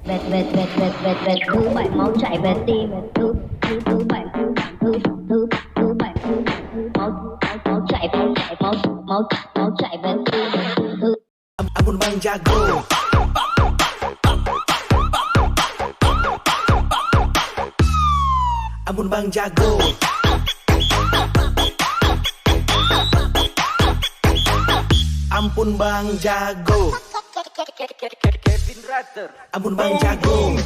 thứ bảy máu chảy về tim, thứ bảy thứ bảy máu chảy máu chảy về tim, thứ Ampun Bang Jago. Ampun Bang Jago. Ampun Bang Jago. Kevin Rater. Ampun Bang Jago.